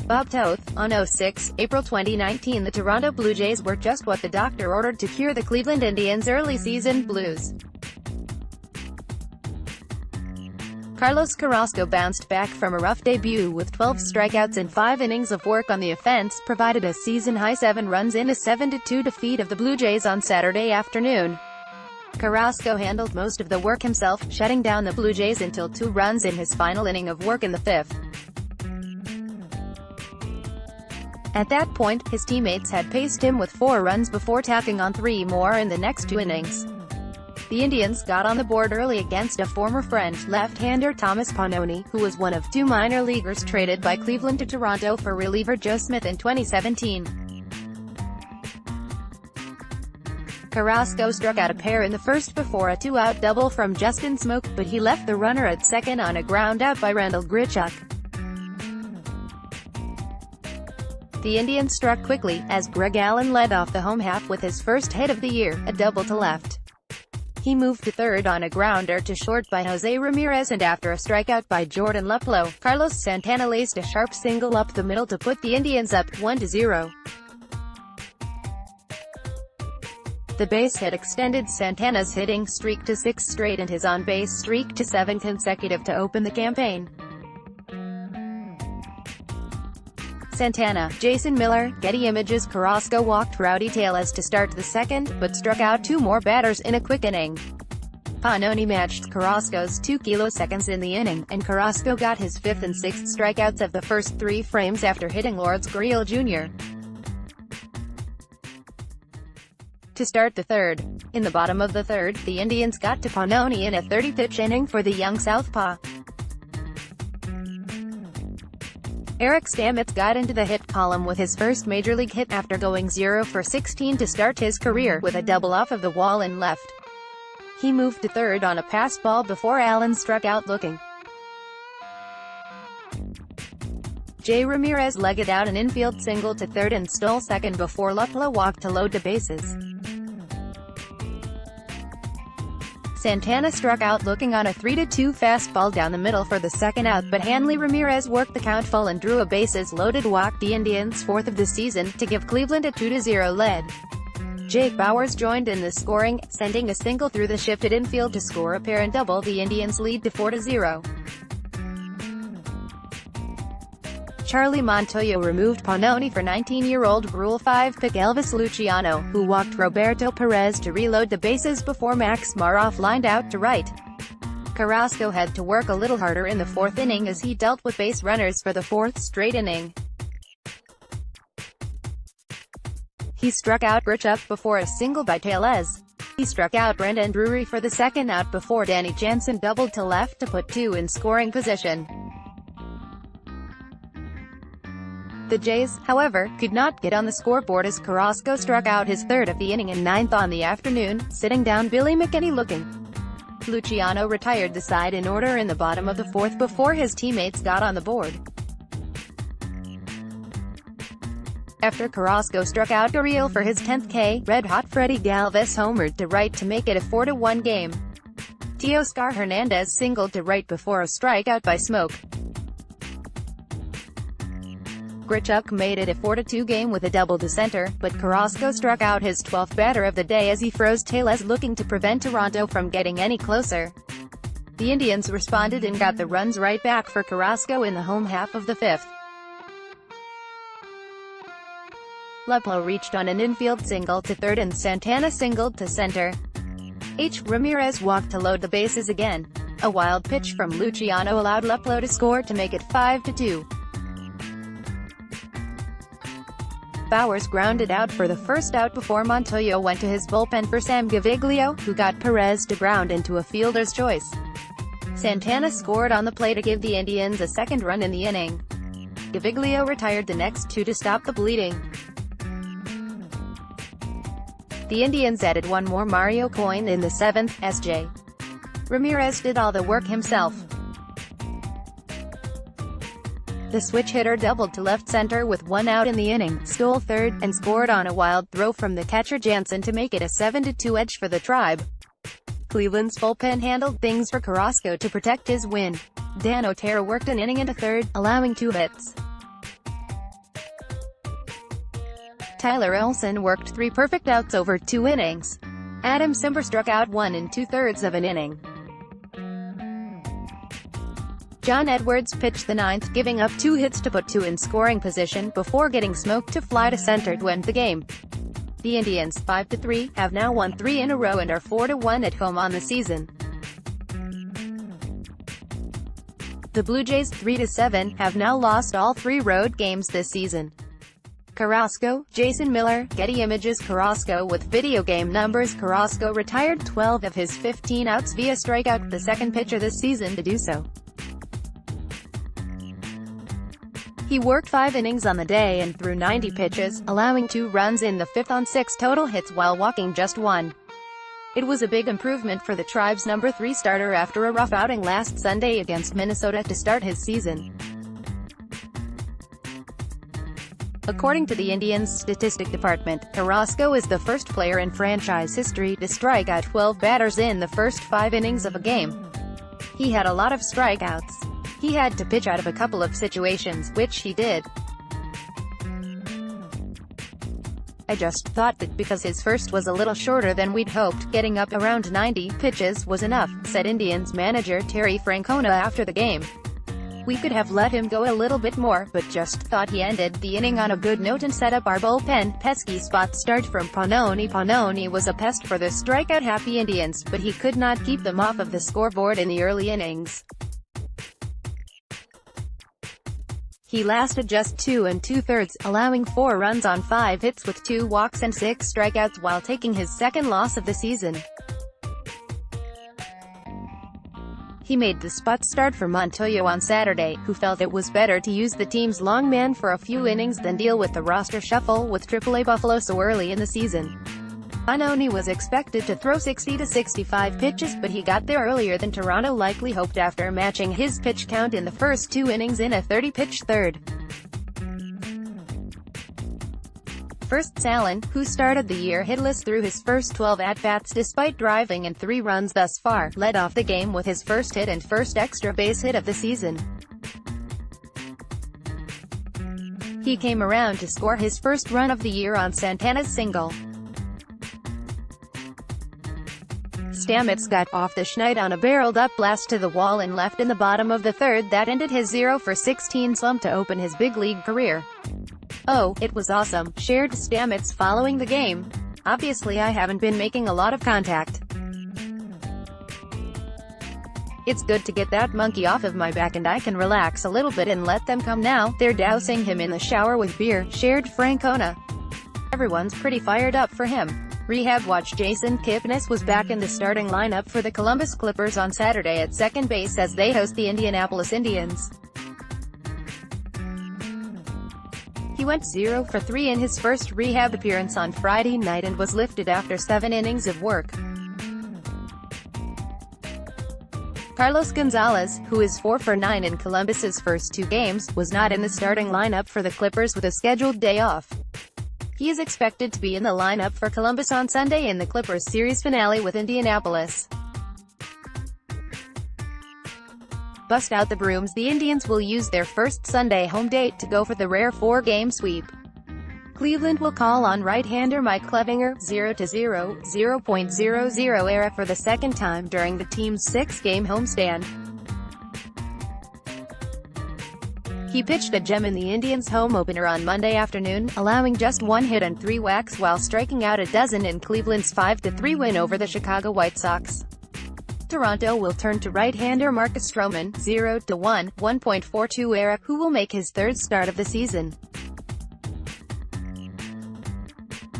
Bob Toth. On 06, April 2019, the Toronto Blue Jays were just what the doctor ordered to cure the Cleveland Indians' early season blues. Carlos Carrasco bounced back from a rough debut with 12 strikeouts and 5 innings of work on the offense, provided a season-high 7 runs in a 7-2 defeat of the Blue Jays on Saturday afternoon. Carrasco handled most of the work himself, shutting down the Blue Jays until 2 runs in his final inning of work in the 5th. At that point, his teammates had paced him with 4 runs before tacking on 3 more in the next 2 innings. The Indians got on the board early against a former friend, left-hander Thomas Pannone, who was one of 2 minor leaguers traded by Cleveland to Toronto for reliever Joe Smith in 2017. Carrasco struck out a pair in the first before a 2-out double from Justin Smoke, but he left the runner at second on a ground out by Randall Grichuk. The Indians struck quickly, as Greg Allen led off the home half with his first hit of the year, a double to left. He moved to third on a grounder to short by Jose Ramirez, and after a strikeout by Jordan Luplow, Carlos Santana laced a sharp single up the middle to put the Indians up 1-0. The base hit extended Santana's hitting streak to 6 straight and his on-base streak to 7 consecutive to open the campaign. Santana, Jason Miller, Getty Images. Carrasco walked Rowdy Tellez to start the second, but struck out 2 more batters in a quick inning. Pannone matched Carrasco's 2 kiloseconds in the inning, and Carrasco got his 5th and 6th strikeouts of the first 3 frames after hitting Lourdes Gurriel Jr. to start the third. In the bottom of the third, the Indians got to Pannone in a 30-pitch inning for the young southpaw. Eric Stamets got into the hit column with his first major league hit after going 0 for 16 to start his career, with a double off of the wall and left. He moved to third on a pass ball before Allen struck out looking. Jay Ramirez legged out an infield single to third and stole second before Luplow walked to load the bases. Santana struck out looking on a 3-2 fastball down the middle for the second out, but Hanley Ramirez worked the count full and drew a bases-loaded walk, the Indians' 4th of the season, to give Cleveland a 2-0 lead. Jake Bauers joined in the scoring, sending a single through the shifted infield to score a pair and double the Indians' lead to 4-0. Charlie Montoyo removed Pannone for 19-year-old Rule 5 pick Elvis Luciano, who walked Roberto Perez to reload the bases before Max Maroff lined out to right. Carrasco had to work a little harder in the 4th inning as he dealt with base runners for the 4th straight inning. He struck out Grichuk before a single by Tellez. He struck out Brendan Drury for the second out before Danny Jansen doubled to left to put 2 in scoring position. The Jays, however, could not get on the scoreboard as Carrasco struck out his 3rd of the inning and 9th on the afternoon, sitting down Billy McKinney looking. Luciano retired the side in order in the bottom of the 4th before his teammates got on the board. After Carrasco struck out Gurriel for his 10th K, red-hot Freddie Galvis homered to right to make it a 4-1 game. Teoscar Hernandez singled to right before a strikeout by Smoke. Grichuk made it a 4-2 game with a double to center, but Carrasco struck out his 12th batter of the day as he froze Tellez, looking to prevent Toronto from getting any closer. The Indians responded and got the runs right back for Carrasco in the home half of the 5th. Luplow reached on an infield single to third and Santana singled to center. Ramirez walked to load the bases again. A wild pitch from Luciano allowed Luplow to score to make it 5-2. Bauers grounded out for the first out before Montoyo went to his bullpen for Sam Gaviglio, who got Perez to ground into a fielder's choice. Santana scored on the play to give the Indians a 2nd run in the inning. Gaviglio retired the next 2 to stop the bleeding. The Indians added 1 more Mario Coin in the 7th. S.J. Ramirez did all the work himself. The switch hitter doubled to left center with 1 out in the inning, stole third, and scored on a wild throw from the catcher Jansen to make it a 7-2 edge for the Tribe. Cleveland's bullpen handled things for Carrasco to protect his win. Dan Otero worked an inning into third, allowing 2 hits. Tyler Olson worked 3 perfect outs over 2 innings. Adam Simber struck out 1 2/3 of an inning. John Edwards pitched the 9th, giving up 2 hits to put 2 in scoring position, before getting smoked to fly to center to end the game. The Indians, 5-3, have now won 3 in a row and are 4-1 at home on the season. The Blue Jays, 3-7, have now lost all 3 road games this season. Carrasco, Jason Miller, Getty Images. Carrasco with video game numbers. Carrasco retired 12 of his 15 outs via strikeout, the second pitcher this season to do so. He worked 5 innings on the day and threw 90 pitches, allowing 2 runs in the 5th on 6 total hits while walking just 1. It was a big improvement for the Tribe's number 3 starter after a rough outing last Sunday against Minnesota to start his season. According to the Indians' statistic department, Carrasco is the first player in franchise history to strike out 12 batters in the first 5 innings of a game. He had a lot of strikeouts. He had to pitch out of a couple of situations, which he did. I just thought that because his first was a little shorter than we'd hoped, getting up around 90 pitches was enough, said Indians manager Terry Francona after the game. We could have let him go a little bit more, but just thought he ended the inning on a good note and set up our bullpen. Pesky spot start from Pannone. Pannone was a pest for the strikeout-happy Indians, but he could not keep them off of the scoreboard in the early innings. He lasted just 2 2/3, allowing 4 runs on 5 hits with 2 walks and 6 strikeouts while taking his second loss of the season. He made the spot start for Montoyo on Saturday, who felt it was better to use the team's long man for a few innings than deal with the roster shuffle with AAA Buffalo so early in the season. Pannone was expected to throw 60 to 65 pitches, but he got there earlier than Toronto likely hoped after matching his pitch count in the first 2 innings in a 30-pitch third. First Salin, who started the year hitless through his first 12 at-bats despite driving in 3 runs thus far, led off the game with his first hit and first extra base hit of the season. He came around to score his first run of the year on Santana's single. Stamets got off the schneid on a barreled-up blast to the wall and left in the bottom of the third that ended his 0-for-16 slump to open his big league career. "Oh, it was awesome," shared Stamets following the game. "Obviously I haven't been making a lot of contact. It's good to get that monkey off of my back and I can relax a little bit and let them come now. They're dousing him in the shower with beer," shared Francona. "Everyone's pretty fired up for him." Rehab watch Jason Kipnis was back in the starting lineup for the Columbus Clippers on Saturday at second base as they host the Indianapolis Indians. He went 0-for-3 in his first rehab appearance on Friday night and was lifted after 7 innings of work. Carlos Gonzalez, who is 4-for-9 in Columbus's first 2 games, was not in the starting lineup for the Clippers with a scheduled day off. He is expected to be in the lineup for Columbus on Sunday in the Clippers series finale with Indianapolis. Bust out the brooms. The Indians will use their first Sunday home date to go for the rare 4-game sweep. Cleveland will call on right-hander Mike Clevinger, 0-0, 0.00 era for the second time during the team's 6-game homestand. He pitched a gem in the Indians' home opener on Monday afternoon, allowing just 1 hit and 3 whacks while striking out a dozen in Cleveland's 5-3 win over the Chicago White Sox. Toronto will turn to right-hander Marcus Stroman, 0-1, 1.42 era, who will make his 3rd start of the season.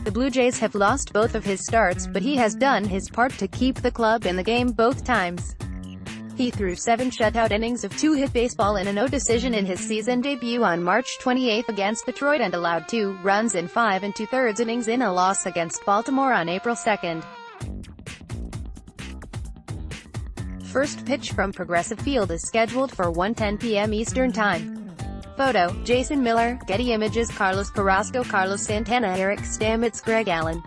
The Blue Jays have lost both of his starts, but he has done his part to keep the club in the game both times. He threw 7 shutout innings of 2-hit baseball in a no decision in his season debut on March 28 against Detroit and allowed 2 runs in 5 2/3 innings in a loss against Baltimore on April 2. First pitch from Progressive Field is scheduled for 1:10 p.m. Eastern Time. Photo, Jason Miller, Getty Images. Carlos Carrasco, Carlos Santana, Eric Stamets, Greg Allen.